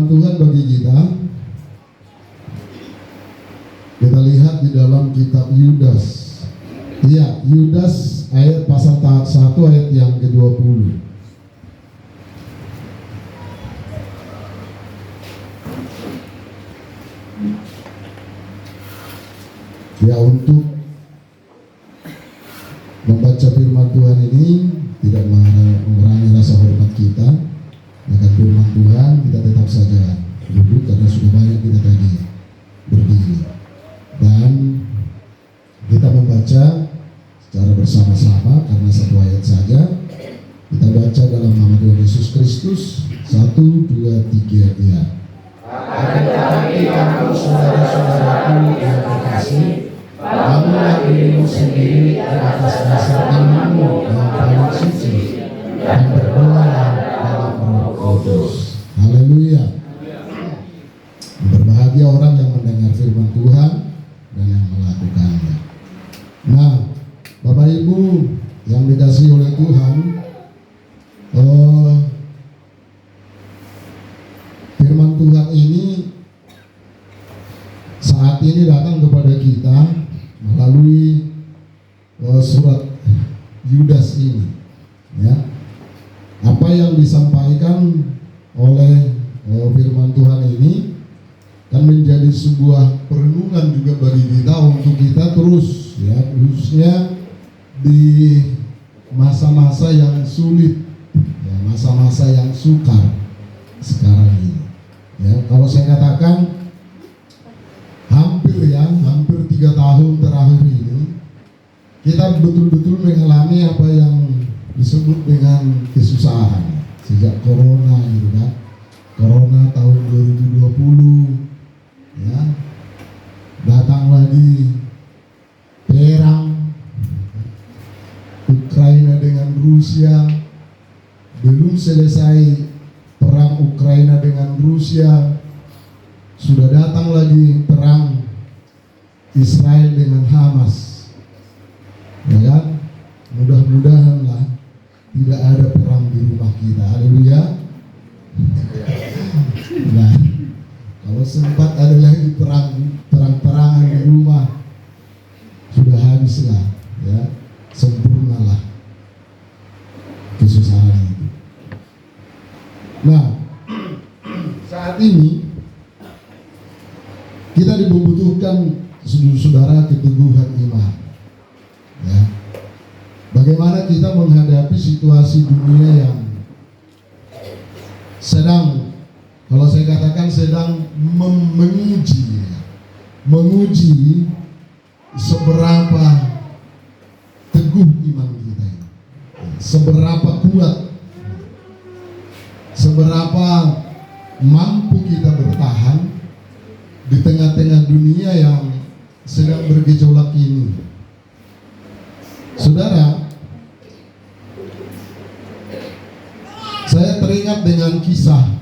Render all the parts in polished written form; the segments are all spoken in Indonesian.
firman Tuhan bagi kita. Kita lihat di dalam kitab Yudas. Iya, Yudas ayat pasal 1 ayat yang ke-20. Ya, untuk membaca firman Tuhan ini tidak mengurangi rasa hormat kita akan firman Tuhan. Kita tetap saja duduk karena sudah banyak kita tadi berdiri, dan kita membaca secara bersama-sama karena satu ayat saja. Kita baca dalam nama Tuhan Yesus Kristus. 1, 2, 3, ya. Akan tetapi kamu saudara-saudaraku yang terkasih, bangunlah dirimu sendiri di atas dasar imanmu yang paling suci, dan berdoalah dalam Roh Kudus. Haleluya. Berbahagia orang yang mendengar firman Tuhan dan yang melakukannya. Nah, Bapak Ibu yang dikasihi oleh Tuhan, firman Tuhan ini saat ini datang kepada kita melalui surat Yudas ini, ya. Apa yang disampaikan oleh firman Tuhan ini kan menjadi sebuah perenungan juga bagi kita untuk kita terus, ya, khususnya di masa-masa yang sulit, ya, masa-masa yang sukar sekarang ini. Ya, kalau saya katakan hampir 3 tahun terakhir ini kita betul-betul mengalami apa yang disebut dengan kesusahan sejak corona, gitu kan. Corona tahun 2020, ya, datang lagi perang Ukraina dengan Rusia, belum selesai perang Ukraina dengan Rusia, sudah datang lagi perang Israel dengan Hamas, ya kan? Mudah-mudahan lah tidak ada perang di rumah kita. Haleluya. Nah, kalau sempat ada lagi perang-perangan di rumah, sudah habislah, ya, sempurnalah kesusahan itu. Nah, saat ini kita dibutuhkan saudara keteguhan iman, ya. Bagaimana kita menghadapi situasi dunia yang sedang, kalau saya katakan sedang menguji seberapa teguh iman kita ini, seberapa kuat, seberapa mampu kita bertahan di tengah-tengah dunia yang sedang bergejolak ini. Saudara, saya teringat dengan kisah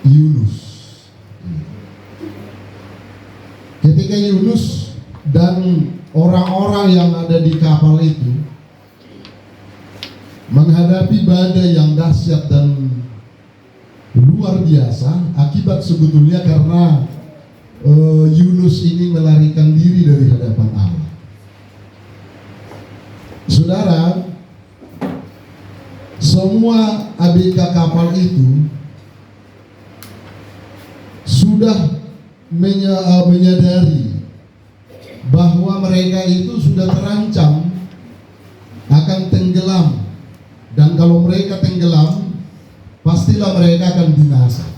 Yunus. Ketika Yunus dan orang-orang yang ada di kapal itu menghadapi badai yang dahsyat dan luar biasa, akibat sebetulnya karena Yunus ini melarikan diri dari hadapan Allah. Saudara, semua ABK kapal itu sudah menyadari bahwa mereka itu sudah terancam akan tenggelam, dan kalau mereka tenggelam pastilah mereka akan binasa.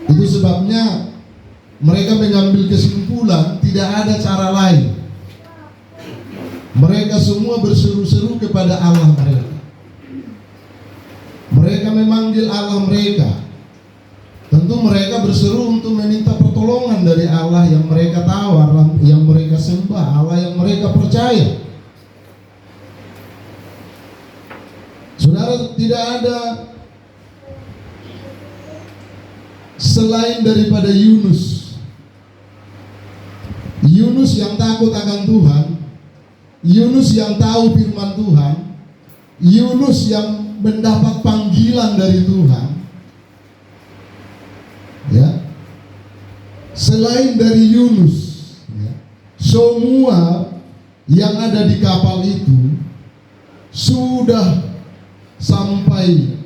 Itu sebabnya mereka mengambil kesimpulan tidak ada cara lain. Mereka semua berseru-seru kepada Allah mereka. Mereka memanggil Allah mereka. Tentu mereka berseru untuk meminta pertolongan dari Allah yang mereka tahu, Allah yang mereka sembah, Allah yang mereka percaya. Saudara, tidak ada selain daripada Yunus. Yunus yang takut akan Tuhan, Yunus yang tahu firman Tuhan, Yunus yang mendapat panggilan dari Tuhan, ya, selain dari Yunus, ya, semua yang ada di kapal itu sudah sampai,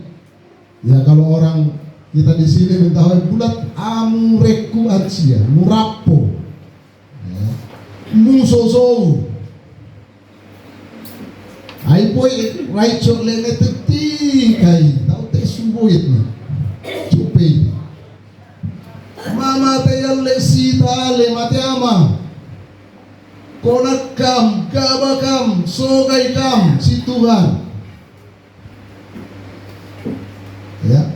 ya kalau orang kita di sini mentawai bulat amureku acia, murapo, ya, musoso, aipoi raico lene teti kai, tahu te subuit nih, cupai, mama teyal le sita le mate ama, konak kam, kabakam, sogai kam, si Tuhan, ya.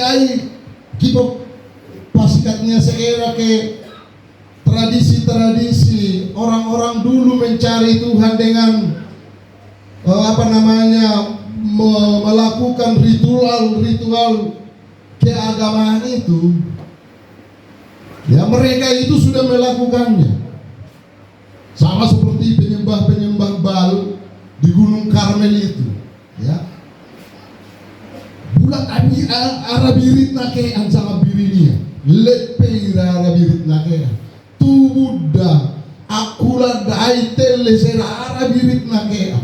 Ai kita pasikatnya seera ke tradisi-tradisi orang-orang dulu mencari Tuhan dengan melakukan ritual-ritual keagamaan itu, ya mereka itu sudah melakukannya, sama seperti penyembah-penyembah Baal di Gunung Karmel itu, ya. Bulat arabirit nake ansang abirinia lepeira arabirit nake tu Buddha akula dai tele sera arabirit nake,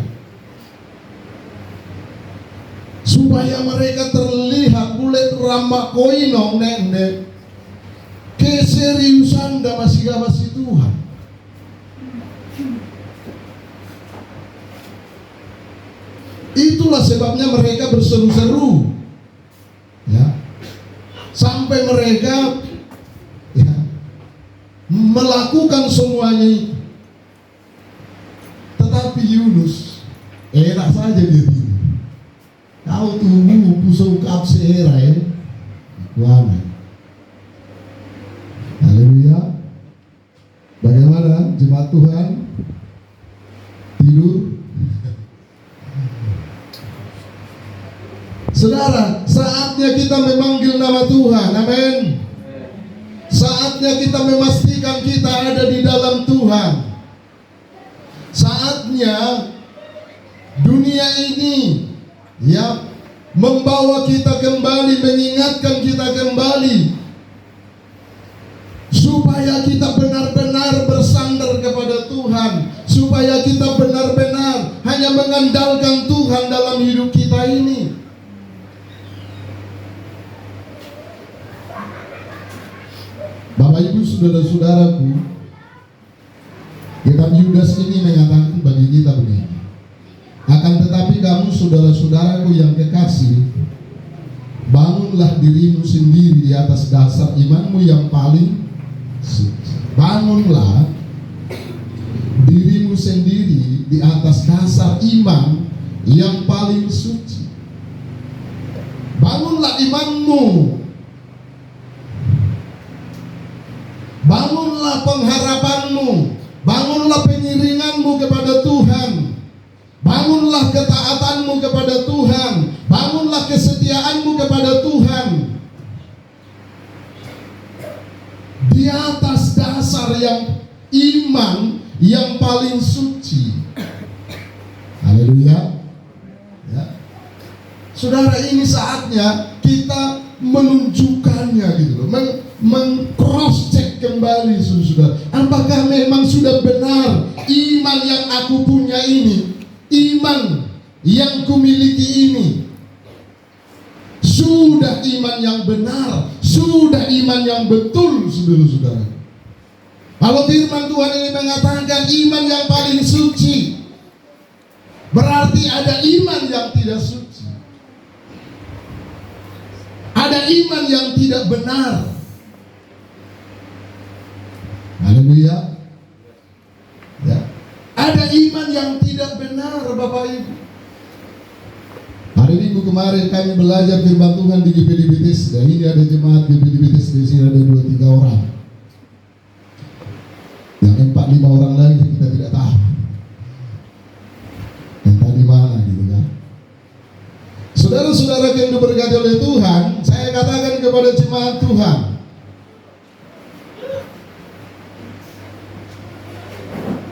supaya mereka terlihat kulit rambak koinong nene keseriusan masih Tuhan. Itulah sebabnya mereka berseru-seru, ya, sampai mereka, ya, melakukan semuanya itu. Tetapi Yunus enak saja dia ini. Kau tunggu pusau kap seera ya, Tuhan. Haleluya. Bagaimana jemaat Tuhan? Tidur? Saudara, saatnya kita memanggil nama Tuhan, amin. Saatnya kita memastikan kita ada di dalam Tuhan. Saatnya dunia ini, ya, membawa kita kembali, mengingatkan kita kembali, supaya kita benar-benar bersandar kepada Tuhan, supaya kita benar-benar hanya mengandalkan Tuhan dalam hidup kita ini. Bapak Ibu saudara-saudaraku, kitab Yudas ini mengatakan bagi kita begini: akan tetapi kamu saudara-saudaraku yang kekasih, bangunlah dirimu sendiri di atas dasar imanmu yang paling suci. Bangunlah dirimu sendiri di atas dasar iman yang paling suci. Bangunlah imanmu, bangunlah pengharapanmu, bangunlah pengiringanmu kepada Tuhan, bangunlah ketaatanmu kepada Tuhan, bangunlah kesetiaanmu kepada Tuhan di atas dasar yang iman yang paling suci. Haleluya, ya. Saudara, ini saatnya kita menunjukkannya gitu loh, meng-cross check kembali saudara. Apakah memang sudah benar iman yang aku punya ini, iman yang kumiliki ini, sudah iman yang benar, sudah iman yang betul, saudara-saudara. Kalau firman Tuhan ini mengatakan iman yang paling suci, berarti ada iman yang tidak suci. Ada iman yang tidak benar. Haleluya. Ya. Ada iman yang tidak benar, Bapak Ibu. Hari Minggu kemarin kami belajar firman Tuhan di GPD Betis. Dan ini ada jemaat GPD Betis, di sini ada 2-3 orang. Yang 4-5 orang lagi kita tidak tahu entah di mana gitu kan. Saudara-saudara yang diberkati oleh Tuhan, saya katakan kepada jemaat Tuhan,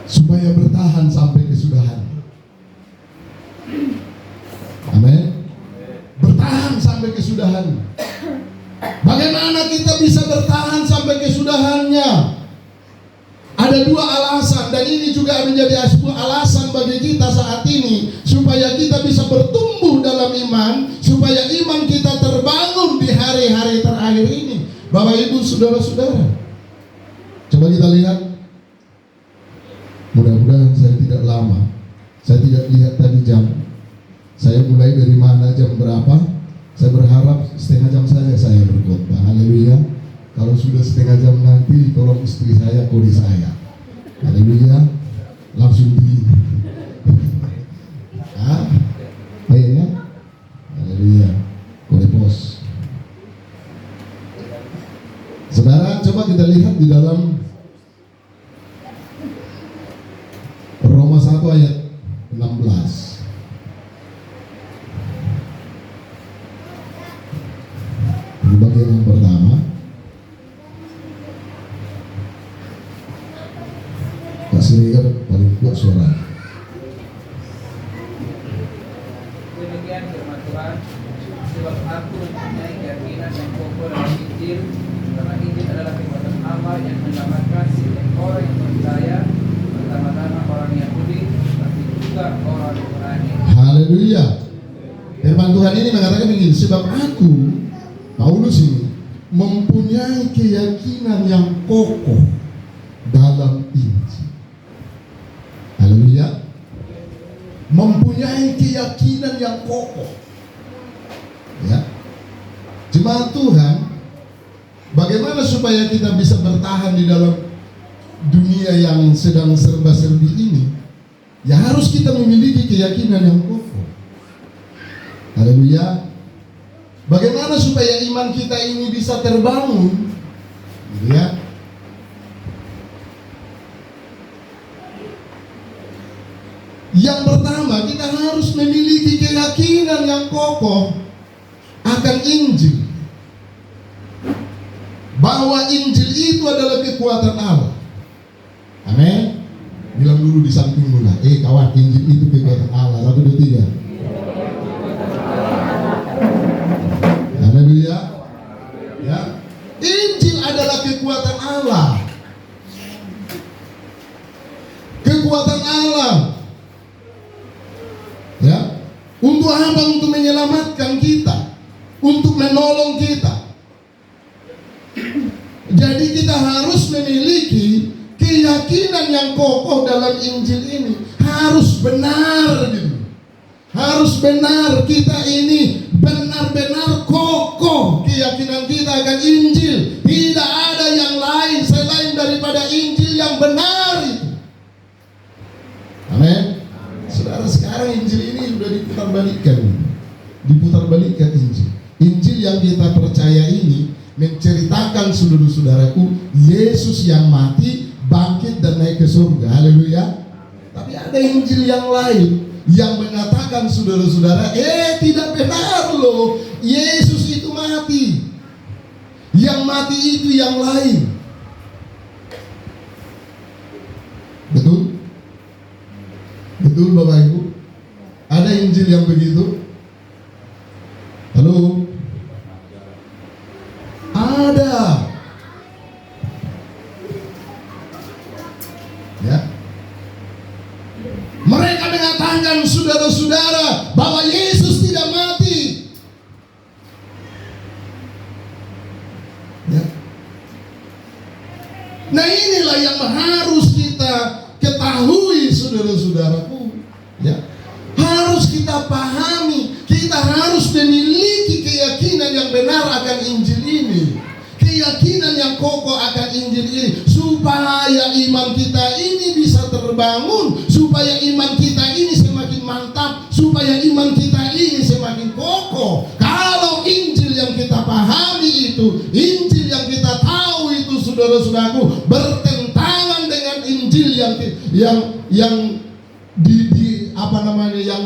supaya bertahan sampai kesudahan. Amin. Bertahan sampai kesudahan. Bagaimana kita bisa bertahan sampai kesudahannya? Ada dua alasan, dan ini juga menjadi sebuah alasan bagi kita saat ini, supaya kita bisa bertumbuh dalam iman, supaya iman kita terbangun di hari-hari terakhir ini. Bapak Ibu, saudara-saudara, coba kita lihat. Mudah-mudahan saya tidak lama. Saya tidak lihat tadi jam. Saya mulai dari mana, jam berapa. Saya berharap setengah jam saja saya berkhotbah. Haleluya. Kalau sudah setengah jam nanti, tolong istri saya kode saya. Haleluya. Langsung di baiknya. Haleluya. Kode pos. Saudara, coba kita lihat di dalam Roma 1 ayat 16. Ini bagian yang pertama. Kak Sirigar paling kuat suara. Demikian firman Tuhan, sebab aku mempunyai keyakinan yang kokoh dalam Injil, karena Injil adalah kekuatan Allah yang menyelamatkan setiap orang yang percaya, pertama-tama orang Yahudi, tapi juga orang Ibrani. Haleluya. Firman Tuhan ini mengatakan begini, sebab aku, Paulus ini, mempunyai keyakinan yang kokoh dalam Injil. Haleluya. Mempunyai keyakinan yang kokoh. Ya. Jemaat Tuhan, bagaimana supaya kita bisa bertahan di dalam dunia yang sedang serba-serbi ini? Ya harus kita memiliki keyakinan yang kokoh. Haleluya. Bagaimana supaya iman kita ini bisa terbangun? Ya. Yang pertama, kita harus memiliki keyakinan yang kokoh akan Injil. Bahwa Injil itu adalah kekuatan Allah. Amin. Bilang dulu di sampingmu lah, kawan, Injil itu kekuatan Allah. 1, 2, 3. Haleluya. Ya. Injil adalah kekuatan Allah. Kekuatan Allah. Ya. Untuk apa? Untuk menyelamatkan kita, untuk menolong kita. Jadi kita harus memiliki keyakinan yang kokoh dalam Injil ini. Harus benar gitu. Harus benar, kita ini benar-benar kokoh keyakinan kita akan Injil. Tidak ada yang lain selain daripada Injil yang benar itu. Amin. Saudara, sekarang Injil ini sudah diputarbalikkan Injil. Injil yang kita percaya ini menceritakan, saudara-saudaraku, Yesus yang mati, bangkit dan naik ke surga. Haleluya. Tapi ada Injil yang lain yang mengatakan, saudara-saudara, tidak benar loh, Yesus itu mati. Yang mati itu yang lain. Betul? Betul Bapak Ibu? Ada Injil yang begitu? Halo? Ada. Ya. Mereka mengatakan, saudara-saudara, bahwa Yesus tidak mati. Ya. Nah, inilah yang harus kita ketahui, saudara-saudaraku. Ya. Harus kita pahami, kita harus memiliki keyakinan yang benar akan Injil ini. Keyakinan yang kokoh akan Injil ini, supaya iman kita ini bisa terbangun, supaya iman kita ini semakin mantap, supaya iman kita ini semakin kokoh. Kalau Injil yang kita pahami itu, Injil yang kita tahu itu, saudara-saudaraku, bertentangan dengan Injil yang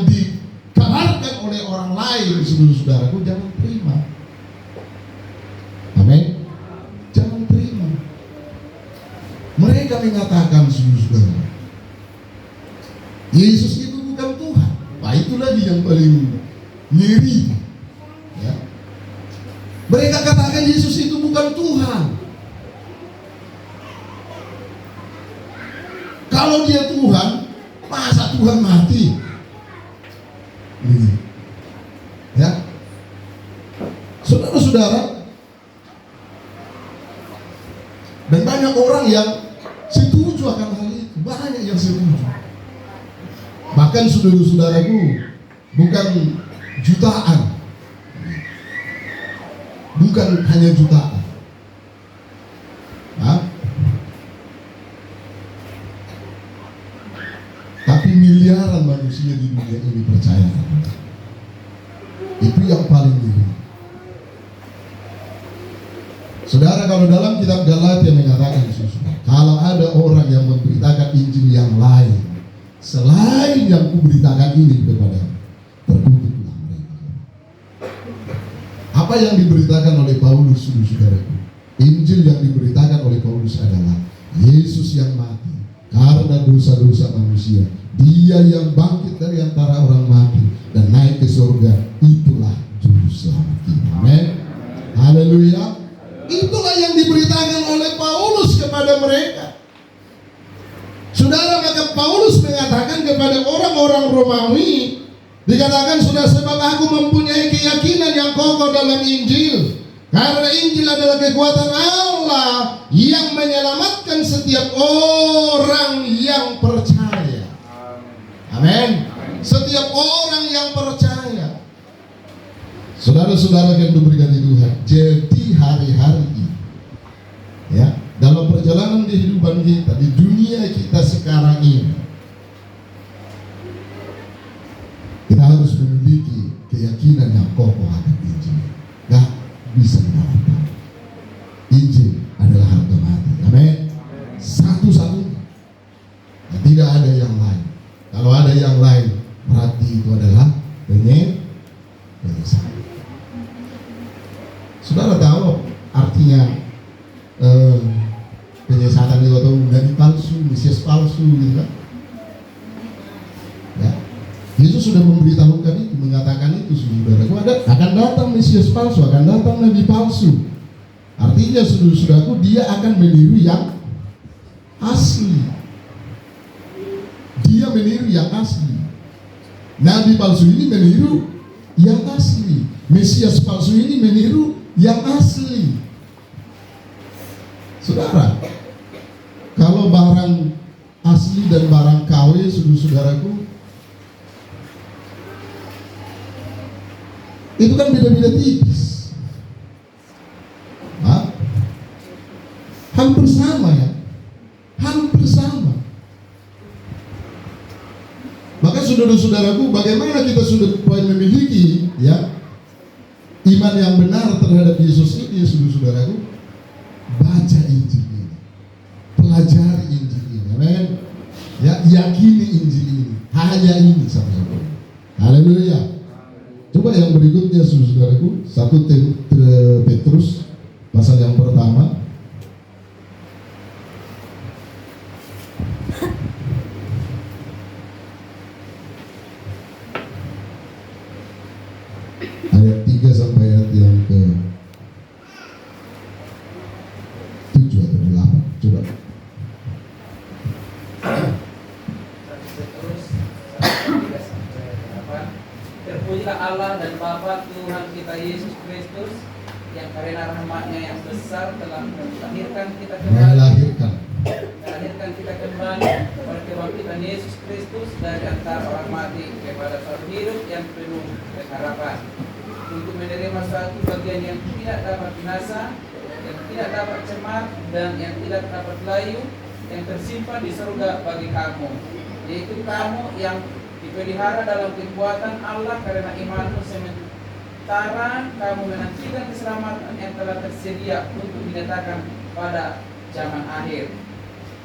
dikabarkan oleh orang lain, saudara-saudaraku, jangan terima. Amin. Jangan terima. Mereka mengatakan, saudara, Yesus itu bukan Tuhan. Nah, itu lagi yang paling ngiri. Ya. Mereka katakan Yesus itu bukan Tuhan. Kalau dia Tuhan, masa Tuhan mati? Ini. Ya. Saudara-saudara, dan banyak orang yang setuju akan hal itu, banyak yang setuju. Bahkan saudara-saudaraku, bukan jutaan, bukan hanya jutaan, tapi miliaran manusia di dunia ini percaya. Itu yang paling ngeri. Saudara, kalau dalam kitab Galatia mengatakan, kalau ada orang yang memberitakan Injil yang lain selain yang kuberitakan ini kepada, terkutuklah mereka. Apa yang diberitakan oleh Paulus, saudaraku? Injil yang diberitakan oleh Paulus adalah Yesus yang mati karena dosa-dosa manusia, Dia yang bangkit dari antara orang mati dan naik ke surga. Itulah juru selamat kita. Amin. Haleluya. Itulah yang diberitakan oleh Paulus kepada mereka. Saudara, maka Paulus mengatakan kepada orang-orang Romawi, dikatakan, sudah sebab aku mempunyai keyakinan yang kokoh dalam Injil, karena Injil adalah kekuatan Allah yang menyelamatkan setiap orang yang percaya. Amin. Setiap orang yang percaya. Saudara-saudara yang diberikan Tuhan, jadi hari-hari ini, ya, dalam perjalanan kehidupan kita di dunia kita sekarang ini, kita harus memiliki keyakinan yang kokoh akan Injil. Gak bisa dilakukan. Injil adalah harga mati. Amin. Satu-satunya. Dan tidak ada yang lain. Kalau ada yang lain, berarti itu adalah penyesatan. Saudara tahu artinya penyesatan itu, atau nabi palsu, Mesias palsu, gitu kan? Ya, Yesus sudah memberitahukan itu, mengatakan itu, saudaraku, akan datang Mesias palsu, akan datang nabi palsu. Artinya, saudaraku, dia akan meniru yang asli. Dia meniru yang asli. Nabi palsu ini meniru yang asli. Mesias palsu ini meniru yang asli. Saudara, kalau barang asli dan barang KW, saudaraku, itu kan beda-beda tipis. Hampir sama, ya, hampir sama. Maka saudara-saudaraku, bagaimana kita sudah memiliki, ya, iman yang benar terhadap Yesus ini, saudara-saudaraku? Baca Injil ini, pelajari Injil ini, amin. Ya, yakini Injil ini, hanya ini satu-satunya. Haleluya. Coba yang berikutnya, saudaraku, 1 Petrus pasal yang pertama. Ayat 3 sampai ayat yang ke 7 atau 8. Coba. Terpujilah Allah dan Bapa Tuhan kita Yesus Kristus, yang karena rahmat-Nya yang besar telah melahirkan kita kembali oleh kebangkitan Yesus Kristus dari antara orang mati kepada suatu hidup yang penuh pengharapan, untuk menerima suatu bagian yang tidak dapat binasa, yang tidak dapat cemar, dan yang tidak dapat layu, yang tersimpan di surga bagi kamu, yaitu kamu yang dipelihara dalam kekuatan Allah karena imanmu, sementara kamu menantikan keselamatan yang telah tersedia untuk dinyatakan pada zaman akhir.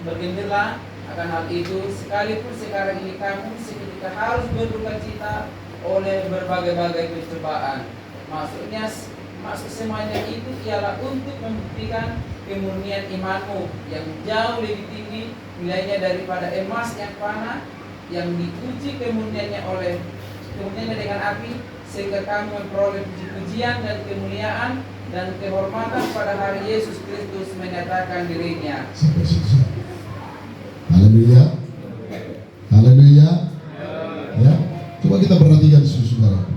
Bergembiralah akan hal itu, sekalipun sekarang ini kamu seketika harus berduka cita oleh berbagai-bagai pencobaan. Maksud semuanya itu ialah untuk membuktikan kemurnian imanmu yang jauh lebih tinggi nilainya daripada emas yang fana, yang diuji kemurniannya dengan api, sehingga kami memperoleh puji-pujian dan kemuliaan dan kehormatan pada hari Yesus Kristus menyatakan dirinya. Sampai selesai. Haleluya. Haleluya. Ya, coba kita perhatikan saudara,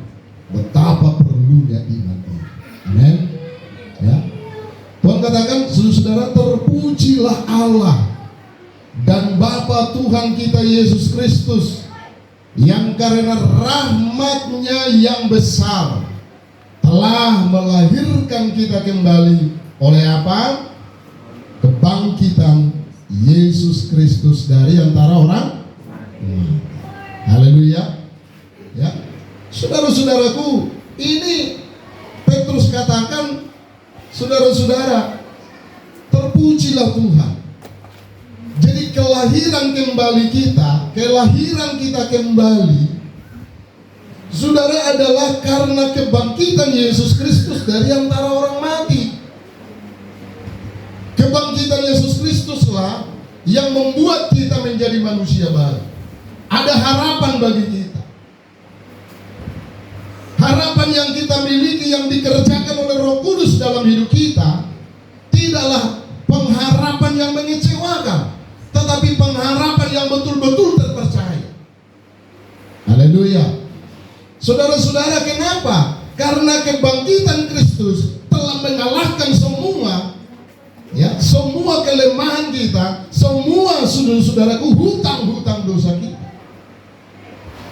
betapa perlunya iman ini. Amin. Ya. Tuhan katakan, saudara, terpujilah Allah dan Bapa Tuhan kita Yesus Kristus, yang karena rahmat-Nya yang besar telah melahirkan kita kembali oleh apa? Kebangkitan Yesus Kristus dari antara orang. Haleluya. Ya. Saudara-saudaraku, ini Petrus katakan, saudara-saudara, terpujilah Tuhan. Jadi kelahiran kita kembali, saudara, adalah karena kebangkitan Yesus Kristus dari antara orang mati. Kebangkitan Yesus Kristuslah yang membuat kita menjadi manusia baru. Ada harapan bagi kita. Harapan yang kita miliki, yang dikerjakan oleh Roh Kudus dalam hidup kita, tidaklah pengharapan yang mengecewakan, tetapi pengharapan yang betul-betul terpercaya. Haleluya. Saudara-saudara, kenapa? Karena kebangkitan Kristus telah mengalahkan semua kelemahan kita, semua saudara-saudaraku, hutang-hutang dosa kita,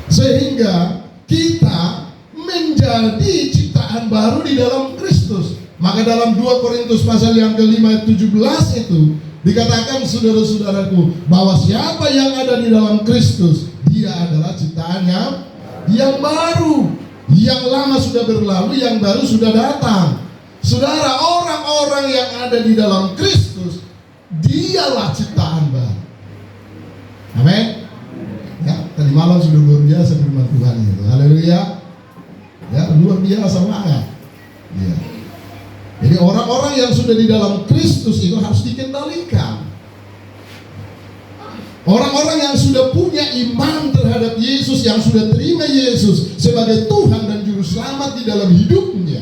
sehingga kita menjadi ciptaan baru di dalam Kristus. Maka dalam 2 Korintus pasal yang ke-5 ayat 17 itu dikatakan, saudara-saudaraku, bahwa siapa yang ada di dalam Kristus, dia adalah ciptaan yang baru. Yang lama sudah berlalu, yang baru sudah datang. Saudara, orang-orang yang ada di dalam Kristus, dialah ciptaan baru. Amin. Ya, tadi malam sudah luar biasa firman Tuhan itu. Haleluya. Ya, luar biasa banget. Ya. Jadi orang-orang yang sudah di dalam Kristus itu harus dikendalikan. Orang-orang yang sudah punya iman terhadap Yesus, yang sudah terima Yesus sebagai Tuhan dan Juru Selamat di dalam hidupnya,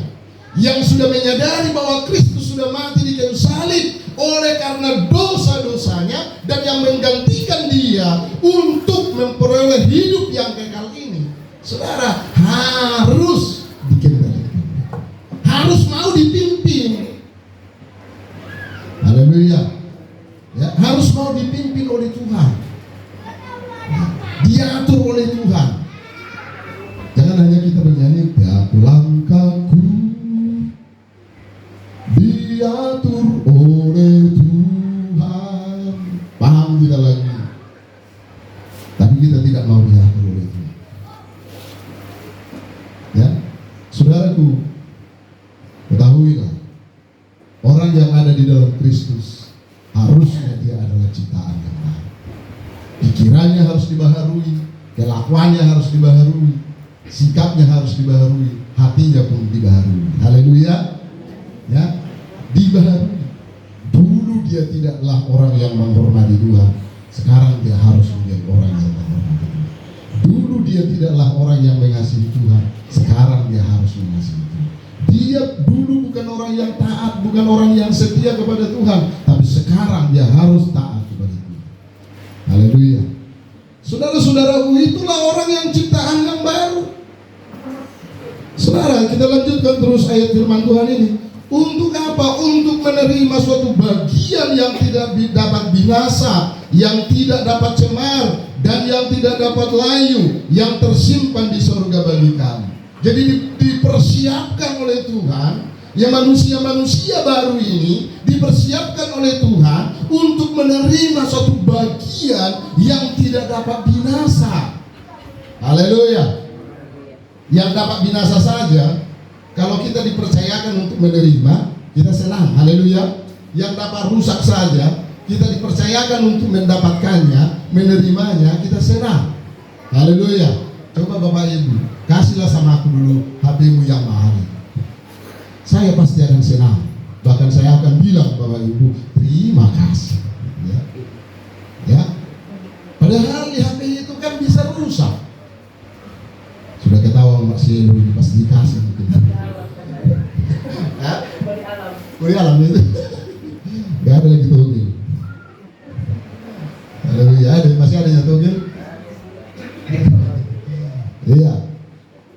yang sudah menyadari bahwa Kristus sudah mati di kayu salib oleh karena dosa-dosanya, dan yang menggantikan dia untuk memperoleh hidup yang kekal ini, saudara, harus dikendalikan, harus mau dipimpin. Haleluya. Ya, harus mau dipimpin oleh Tuhan, diatur oleh Tuhan. Jangan hanya kita bernyanyi, tiap langkahku diatur oleh Tuhan. Paham kita lagi? Tapi kita tidak mau diatur oleh Tuhan. Ya, saudaraku, ketahuilah, orang yang ada di dalam Kristus harusnya dia adalah ciptaan yang baru. Pikirannya harus dibaharui, kelakuannya harus dibaharui, sikapnya harus dibaharui, hatinya pun dibaharui. Haleluya. Ya, dibaharui. Dulu dia tidaklah orang yang menghormati Tuhan, sekarang dia harus menjadi orang yang menghormati Tuhan. Dulu dia tidaklah orang yang mengasihi Tuhan, sekarang dia harus mengasihi Tuhan. Dia dulu bukan orang yang taat, bukan orang yang setia kepada Tuhan, tapi sekarang dia harus taat kepada Tuhan. Haleluya. Saudara-saudaraku, itulah orang yang ciptaan yang baru. Saudara, kita lanjutkan terus ayat firman Tuhan ini. Untuk apa? Untuk menerima suatu bagian yang tidak dapat binasa, yang tidak dapat cemar, dan yang tidak dapat layu, yang tersimpan di surga bagi kami. Jadi dipersiapkan oleh Tuhan, ya, manusia-manusia baru ini dipersiapkan oleh Tuhan untuk menerima suatu bagian yang tidak dapat binasa. Haleluya. Yang dapat binasa saja, kalau kita dipercayakan untuk menerima, kita senang. Haleluya. Yang dapat rusak saja, kita dipercayakan untuk mendapatkannya, menerimanya, kita senang. Haleluya. Coba Bapak Ibu, kasihlah sama aku dulu HP-mu yang mahal. Saya pasti akan senang. Bahkan saya akan bilang, Bapak Ibu, terima kasih. Ya. Ya. Padahal di HP itu kan bisa rusak. Sudah ketawa Mbak Selu, pasti dikasih mungkin. Hah? Kuliah alam itu. Gak ada lagi togel. Haleluya, masih ada yang togel? Iya.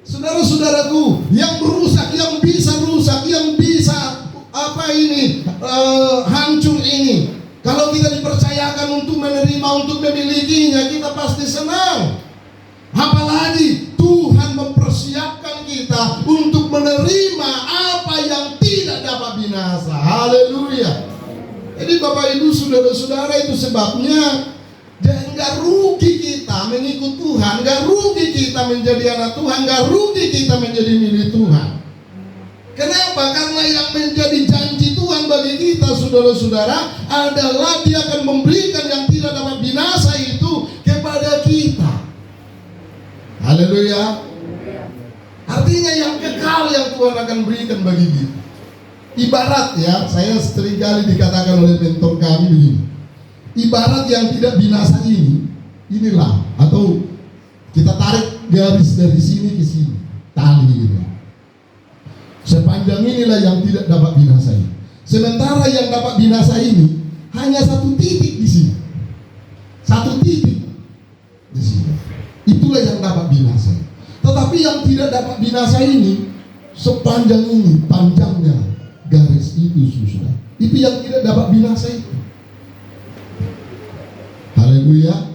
Saudara-saudaraku, yang rusak, yang bisa hancur ini, kalau kita dipercayakan untuk menerima, untuk memilikinya, kita pasti senang. Apalagi Tuhan mempersiapkan kita untuk menerima apa yang tidak dapat binasa. Haleluya. Jadi Bapak Ibu, saudara-saudara, itu sebabnya gak rugi kita mengikut Tuhan, gak rugi kita menjadi anak Tuhan, gak rugi kita menjadi milik Tuhan. Kenapa? Karena yang menjadi janji Tuhan bagi kita, saudara-saudara, adalah Dia akan memberikan yang tidak dapat binasa itu kepada kita. Haleluya. Artinya yang kekal yang Tuhan akan berikan bagi kita. Ibarat ya, saya seringkali dikatakan oleh mentor kami begini. Ibarat yang tidak binasa ini, inilah, atau kita tarik garis dari sini ke sini, tali gitu. Sepanjang inilah yang tidak dapat binasa ini. Sementara yang dapat binasa ini hanya satu titik di sini, satu titik di sini. Itulah yang dapat binasa. Tetapi yang tidak dapat binasa ini sepanjang ini, panjangnya garis itu sudah. Itu yang tidak dapat binasa itu. Haleluya.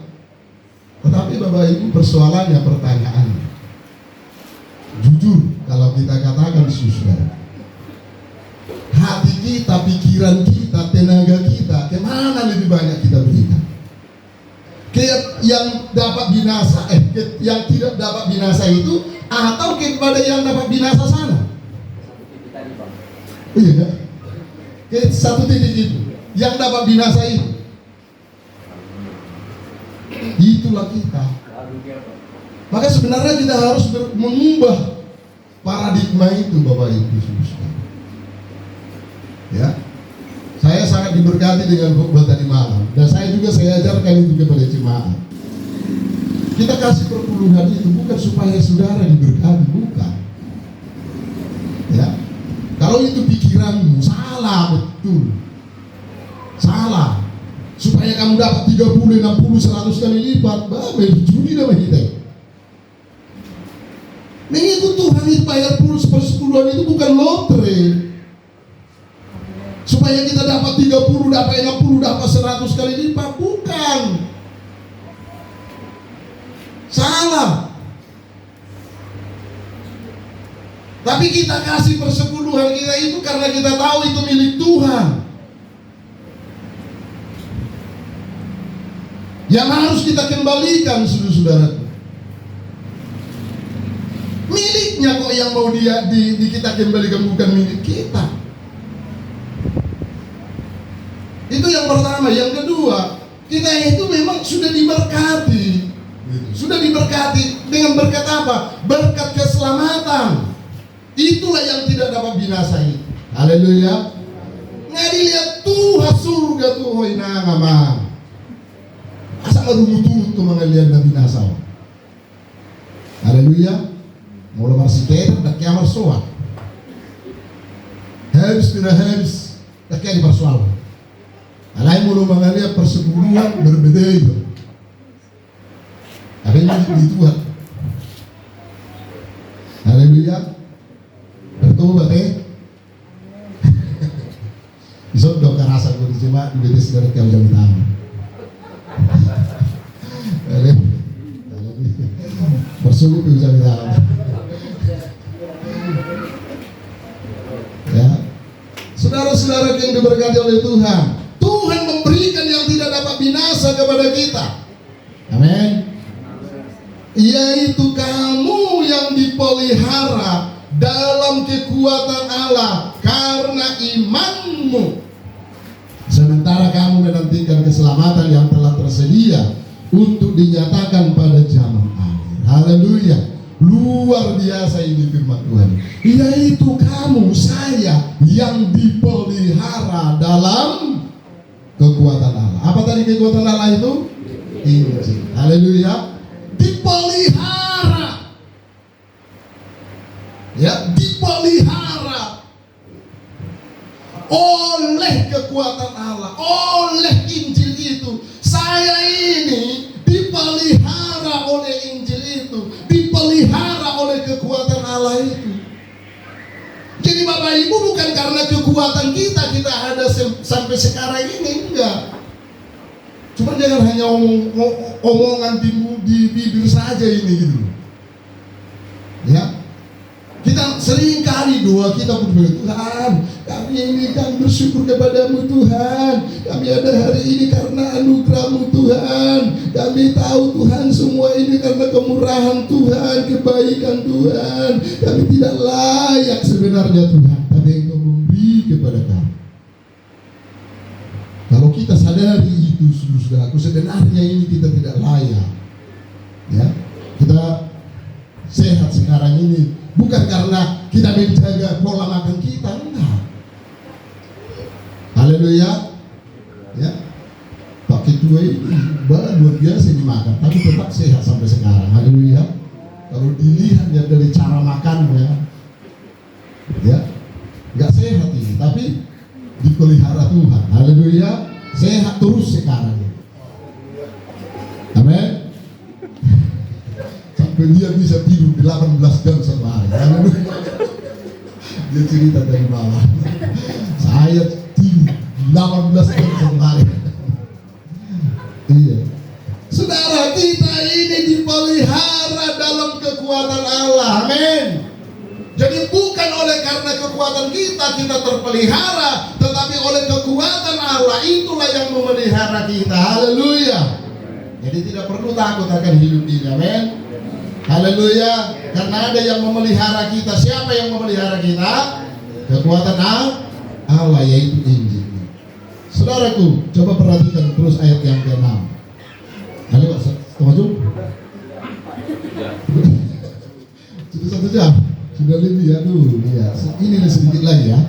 Tetapi Bapak Ibu, persoalannya, pertanyaannya, jujur kalau kita katakan saudara, hati kita, pikiran kita, tenaga kita, kemana lebih banyak kita berikan? Ke yang dapat binasa, yang tidak dapat binasa itu, atau kepada yang dapat binasa sana? Iya, ke satu titik itu, yang dapat binasa itu. Itulah kita. Maka sebenarnya kita harus mengubah paradigma itu, Bapak Ibu saudara. Ya, saya sangat diberkati dengan khotbah tadi malam, dan saya ajarkan itu kepada jemaat. Kita kasih perpuluhan itu bukan supaya saudara diberkati, bukan. Ya, kalau itu pikiranmu salah, betul, salah. Supaya kamu dapat 30, 60, 100 kali lipat, judi nama kita. Mengikut Tuhan itu bayar persepuluhan itu bukan lotre. Supaya kita dapat 30, dapat 60, dapat 100 kali lipat, bukan. Salah. Tapi kita kasih persepuluhan kita itu karena kita tahu itu milik Tuhan. Yang harus kita kembalikan, saudara-saudara. Miliknya kok yang mau kita kembalikan, bukan milik kita. Itu yang pertama. Yang kedua, kita itu memang sudah diberkati. Sudah diberkati dengan berkat apa? Berkat keselamatan. Itulah yang tidak dapat binasa itu. Haleluya. Nggak dilihat Tuhan surga tuh hoi nangama. Asa marumutu tuh mengalian na binasa. Haleluya. Mau lamar si Keter, dak kiamar soa. Habis dak kiamar persoal. Alai mau mengalian persepuluhan berbeda itu. Apa yang di Tuhan? Haleluya. Bertobat Isok dok karasa gue dicema di bedes dari kau jam utama. Bersungguh bisa bilang. Ya, saudara-saudara yang diberkati oleh Tuhan, Tuhan memberikan yang tidak dapat binasa kepada kita. Amin. Yaitu kamu yang dipelihara dalam kekuatan Allah karena imanmu, sementara kamu menantikan keselamatan yang telah tersedia untuk dinyatakan pada zaman akhir. Haleluya. Luar biasa ini firman Tuhan. Yaitu kamu, saya yang dipelihara dalam kekuatan Allah. Apa tadi kekuatan Allah itu? Injil. Haleluya. Dipelihara. ya, dipelihara oleh kekuatan Allah, oleh Injil itu. Saya ini dipelihara oleh Injil itu, dipelihara oleh kekuatan Allah itu. Jadi Bapak Ibu, bukan karena kekuatan kita ada sampai sekarang ini, enggak. Cuma jangan hanya omongan di bibir saja ini gitu. Ya, kita sering kali doa kita berdoa, Tuhan, kami ini kan bersyukur kepadamu Tuhan. Kami ada hari ini karena anugerah-Mu Tuhan. Kami tahu Tuhan semua ini karena kemurahan Tuhan, kebaikan Tuhan. Kami tidak layak sebenarnya Tuhan, tapi Engkau memberi kepada kami. Kalau kita sadari itu, saudaraku, sebenarnya ini kita tidak layak. Ya, kita sehat sekarang ini bukan karena kita menjaga pola makan kita, enggak. Haleluya. Ya, Pak Ketua ini luar biasa dimakan, tapi tetap sehat sampai sekarang. Haleluya. Kalau dilihat ya dari cara makannya, ya, nggak sehat ini, tapi dipelihara Tuhan. Haleluya. Sehat terus sekarang. Amin. Sampai dia bisa tidur 18 jam sehari. Haleluya. Dia cerita dari bawah. Saya tidur 18 jam sehari. Iya. Saudara, kita ini dipelihara dalam kekuatan Allah. Amin. Jadi bukan oleh karena kekuatan kita terpelihara, tetapi oleh kekuatan Allah, itulah yang memelihara kita. Haleluya. Jadi tidak perlu takut akan hidup ini. Amin. Haleluya. Karena ada yang memelihara kita. Siapa yang memelihara kita? Kekuatan Allah, yaitu Injil. Saudaraku, coba perhatikan terus ayat yang ke-6. Ayo, maju. Sudah 1 jam. Sudah lebih, aduh, ya. Ini sedikit lagi ya.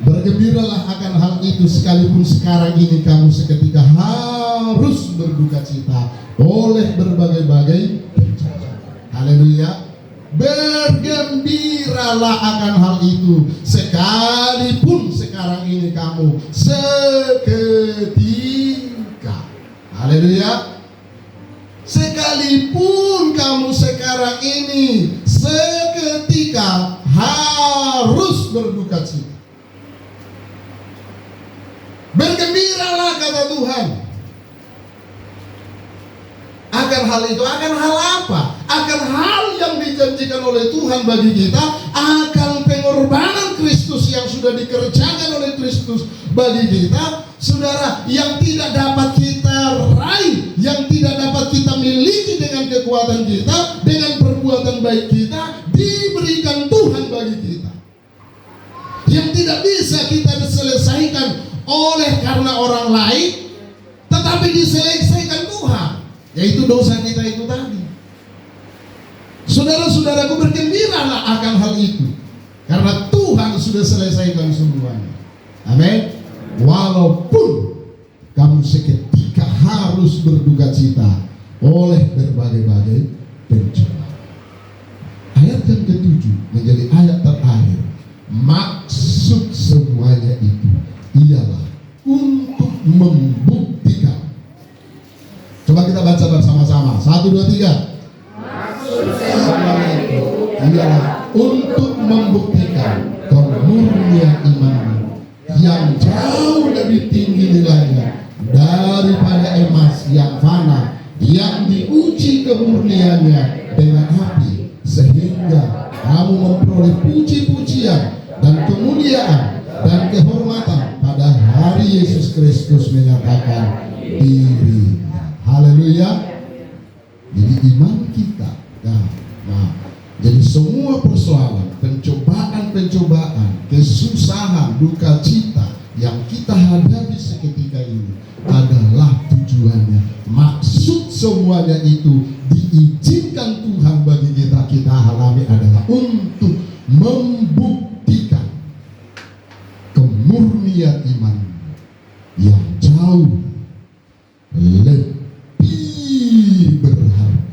Bergembiralah akan hal itu, sekalipun sekarang ini kamu seketika harus berduka cita oleh berbagai-bagai bencana. Haleluya. Bergembiralah akan hal itu, sekalipun sekarang ini kamu seketika. Haleluya. Sekalipun kamu sekarang ini seketika harus berduka cita. Bergembiralah kata Tuhan akan hal itu. Akan hal apa? Akan hal yang dijanjikan oleh Tuhan bagi kita, akan pengorbanan Kristus yang sudah dikerjakan oleh Kristus bagi kita. Saudara, yang tidak dapat kita raih, yang tidak dapat kita miliki dengan kekuatan kita, dengan perbuatan baik kita, diberikan Tuhan bagi kita. Yang tidak bisa kita selesaikan oleh karena orang lain, tetapi diselesaikan Tuhan, yaitu dosa kita itu tadi. Saudara-saudaraku, bergembiralah akan hal itu, karena Tuhan sudah selesaikan semuanya. Amin. Walaupun kamu seketika harus berduka cita oleh berbagai-bagai bencana. Ayat yang ke-7 menjadi ayat terakhir. Maksud semuanya itu ialah untuk membuktikan. Coba kita baca bersama-sama. 1, 2, 3. Maksud semuanya itu ialah untuk membuktikan kemurnian imanmu yang jauh lebih tinggi nilainya daripada emas yang fana, yang diuji kemurniannya dengan api, sehingga kamu memperoleh puji-pujian dan kemuliaan dan kehormatan pada hari Yesus Kristus menyatakan dirinya. Haleluya. Jadi iman kita, jadi semua persoalan, pencobaan, kesusahan, duka cita yang kita hadapi seketika ini adalah tujuannya. Maksud semuanya itu diizinkan Tuhan bagi kita alami adalah untuk membuktikan kemurnian iman yang jauh lebih berharga,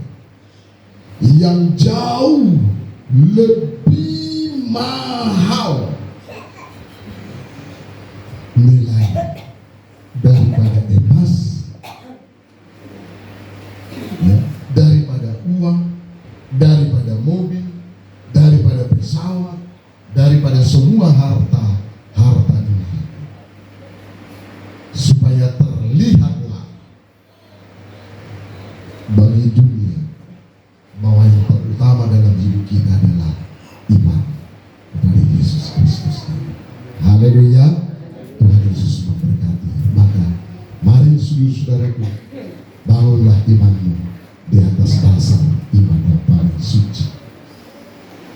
yang jauh lebih mahal nilai daripada emas, ya, daripada uang, daripada mobil, daripada pesawat, daripada semua harta dunia, supaya terlihatlah bagi dunia bahwa yang terutama dalam hidup kita adalah iman kepada Yesus Kristus. Haleluya. Tuhan Yesus memberkati. Maka mari saudaraku, bangunlah imanmu di atas dasar iman yang paling suci,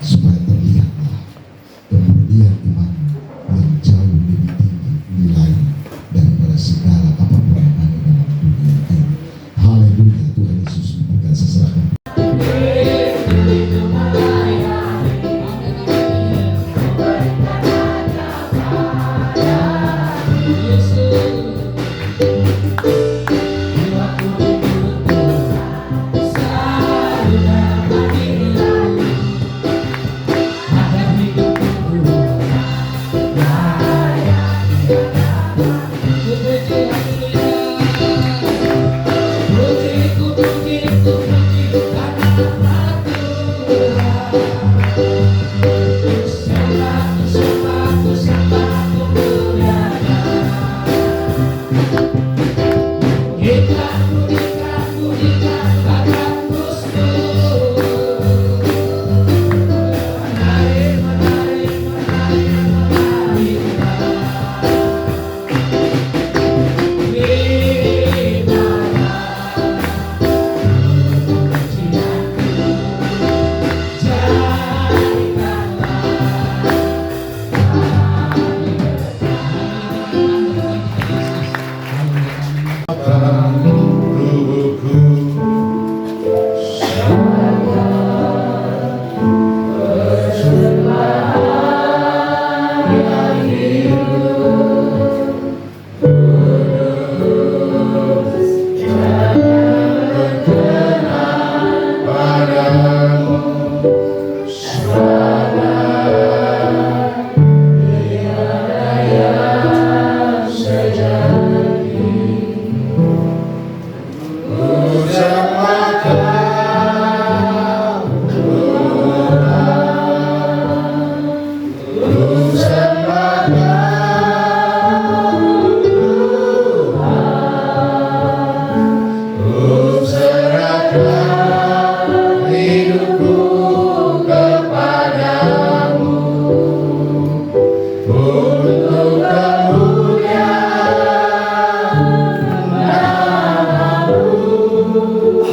supaya terlihatlah kemudian imanmu yang jauh lebih tinggi nilai daripada segala apapun yang ada dalam dunia ini. Haleluya. Tuhan Yesus memberkati.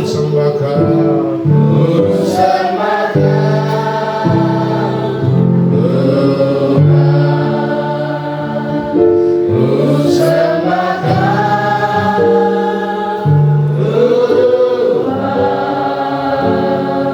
Serahkan.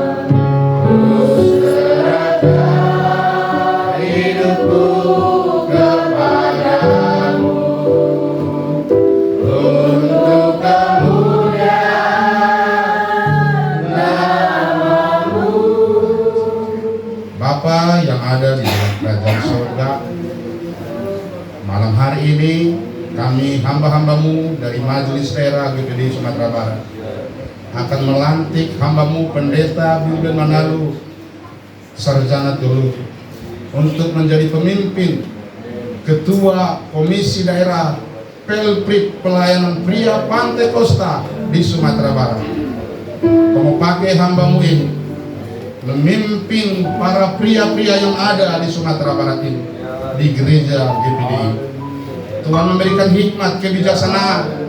Malam hari ini kami hamba-hambamu dari Majelis Daerah GPD Sumatera Barat akan melantik hambamu Pendeta Bilben Manalu Sarjana Teologi untuk menjadi pemimpin Ketua Komisi Daerah Pelprit Pelayanan Pria Pantai Kosta di Sumatera Barat. Kamu pakai hambamu ini memimpin para pria-pria yang ada di Sumatera Barat ini di gereja GPDI. Tuhan memberikan hikmat, kebijaksanaan,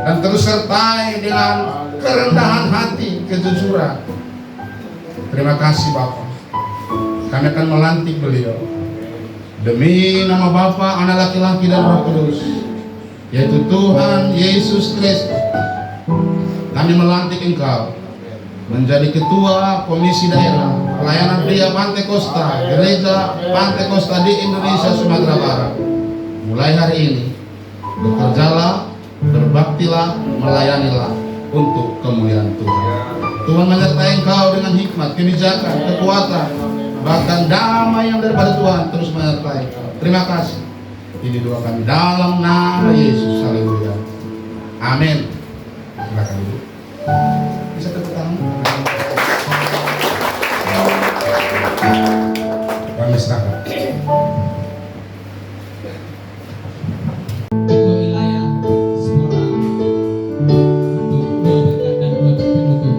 dan terus sertai dengan kerendahan hati, kejujuran. Terima kasih Bapak. Kami akan melantik beliau demi nama Bapa, Anak laki-laki dan Roh Kudus, yaitu Tuhan Yesus Kristus. Kami melantik engkau menjadi Ketua Komisi Daerah Pelayanan Pria Pantai Kosta, Gereja Pantai Kosta di Indonesia Sumatera Barat. Mulai hari ini, bekerjalah, berbaktilah, melayanilah untuk kemuliaan Tuhan. Tuhan menyertai engkau dengan hikmat, kebijakan, kekuatan, bahkan damai yang daripada Tuhan terus menyertai. Terima kasih. Ini doa kami dalam nama Yesus. Haleluya. Amin. Silakan dulu. Bisa tepuk tangan. Kami serahkan. Ketua wilayah seorang untuk dua dekat dan dua penutup.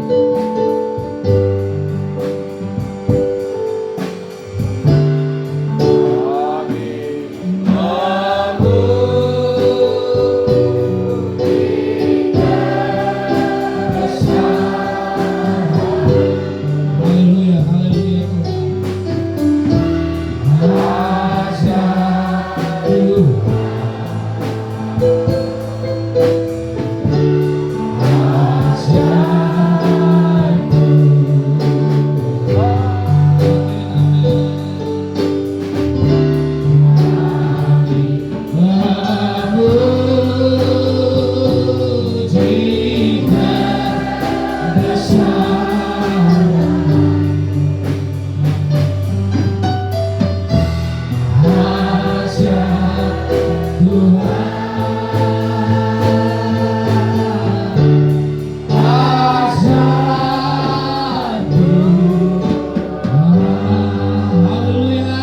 Haleluya, haleluya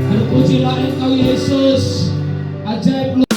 Terpujilah Engkau Yesus, ajaib.